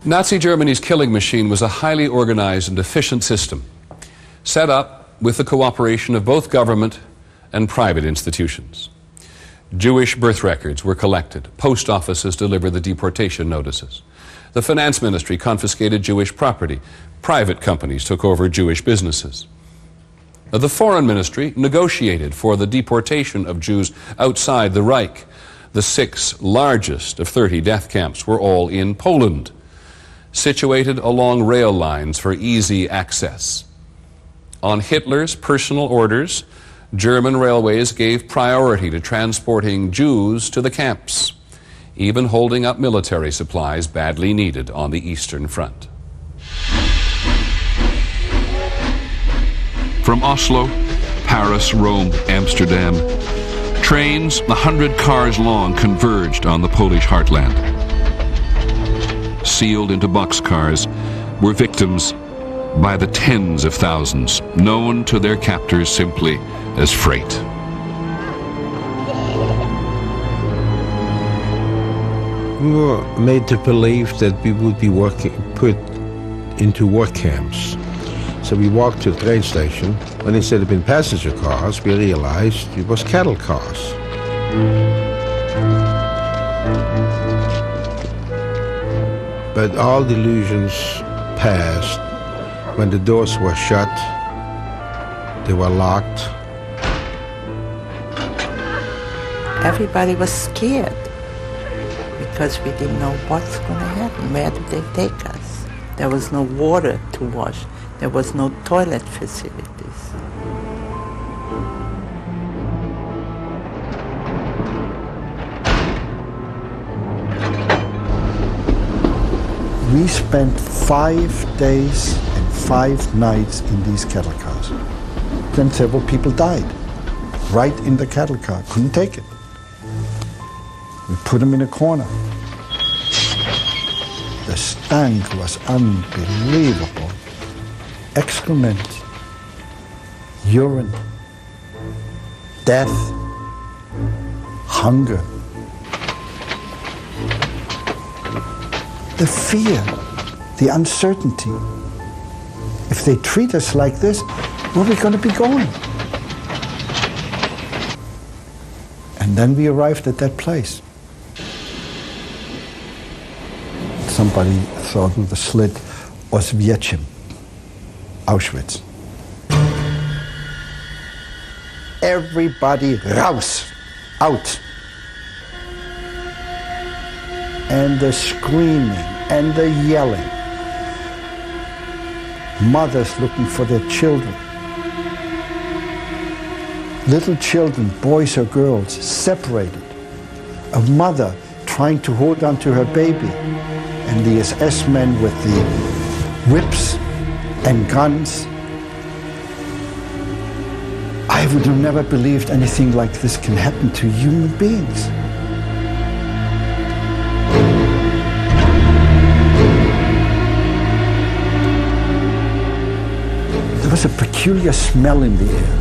Nazi Germany's killing machine was a highly organized and efficient system, set up with the cooperation of both government and private institutions. Jewish birth records were collected. Post offices delivered the deportation notices. The finance ministry confiscated Jewish property. Private companies took over Jewish businesses. The foreign ministry negotiated for the deportation of Jews outside the Reich. The 6 largest of 30 death camps were all in Poland, situated along rail lines for easy access. On Hitler's personal orders, German railways gave priority to transporting Jews to the camps, even holding up military supplies badly needed on the Eastern Front. From Oslo, Paris, Rome, Amsterdam, trains 100 cars long converged on the Polish heartland. Sealed into boxcars were victims by the tens of thousands, known to their captors simply as freight. We were made to believe that we would be put into work camps. So we walked to the train station, when instead of being passenger cars, we realized it was cattle cars. But all delusions passed when the doors were shut, they were locked. Everybody was scared because we didn't know what's going to happen. Where did they take us? There was no water to wash. There was no toilet facilities. We spent 5 days and 5 nights in these cattle cars. Then several people died right in the cattle car, couldn't take it. We put them in a corner. The stank was unbelievable. Excrement, urine, death, hunger. The fear, the uncertainty. If they treat us like this, where are we going to be going? And then we arrived at that place. Somebody thought with a slit, Auschwitz, Auschwitz. Everybody raus, out. And the screaming and the yelling. Mothers looking for their children. Little children, boys or girls, separated. A mother trying to hold on to her baby. And the SS men with the whips and guns. I would have never believed anything like this can happen to human beings. There was a peculiar smell in the air.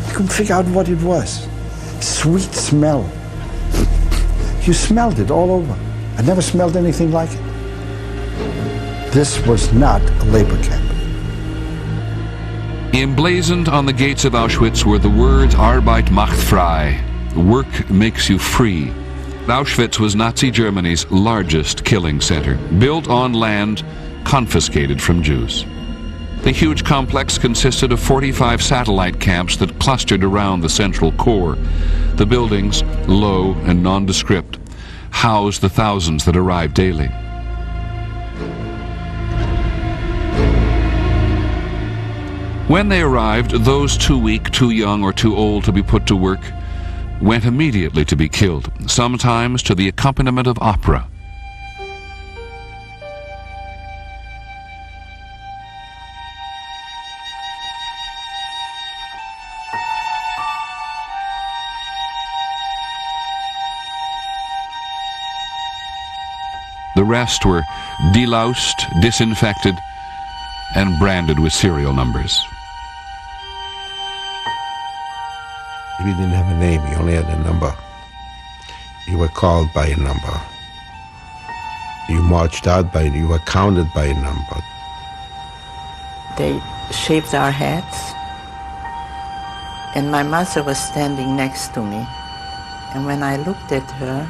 I couldn't figure out what it was. Sweet smell. You smelled it all over. I never smelled anything like it. This was not a labor camp. Emblazoned on the gates of Auschwitz were the words Arbeit macht frei, work makes you free. Auschwitz was Nazi Germany's largest killing center, built on land confiscated from Jews. The huge complex consisted of 45 satellite camps that clustered around the central core. The buildings, low and nondescript, housed the thousands that arrived daily. When they arrived, those too weak, too young, or too old to be put to work went immediately to be killed, sometimes to the accompaniment of opera. The rest were deloused, disinfected, and branded with serial numbers. We didn't have a name, we only had a number. You were called by a number. You marched out you were counted by a number. They shaved our heads, and my mother was standing next to me. And when I looked at her,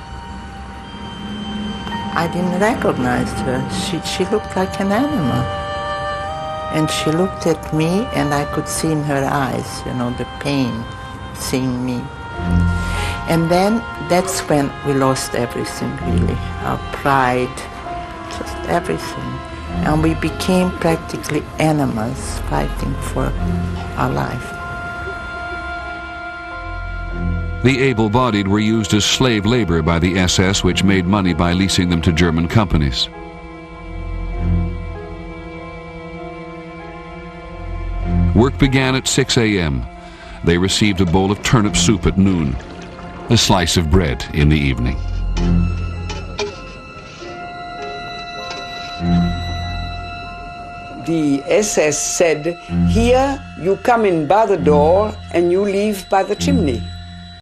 I didn't recognize her. She looked like an animal. And she looked at me, and I could see in her eyes, the pain, seeing me. And then that's when we lost everything, really. Our pride, just everything. And we became practically animals fighting for our life. The able-bodied were used as slave labor by the SS, which made money by leasing them to German companies. Work began at 6 a.m. They received a bowl of turnip soup at noon, a slice of bread in the evening. The SS said, here you come in by the door and you leave by the chimney.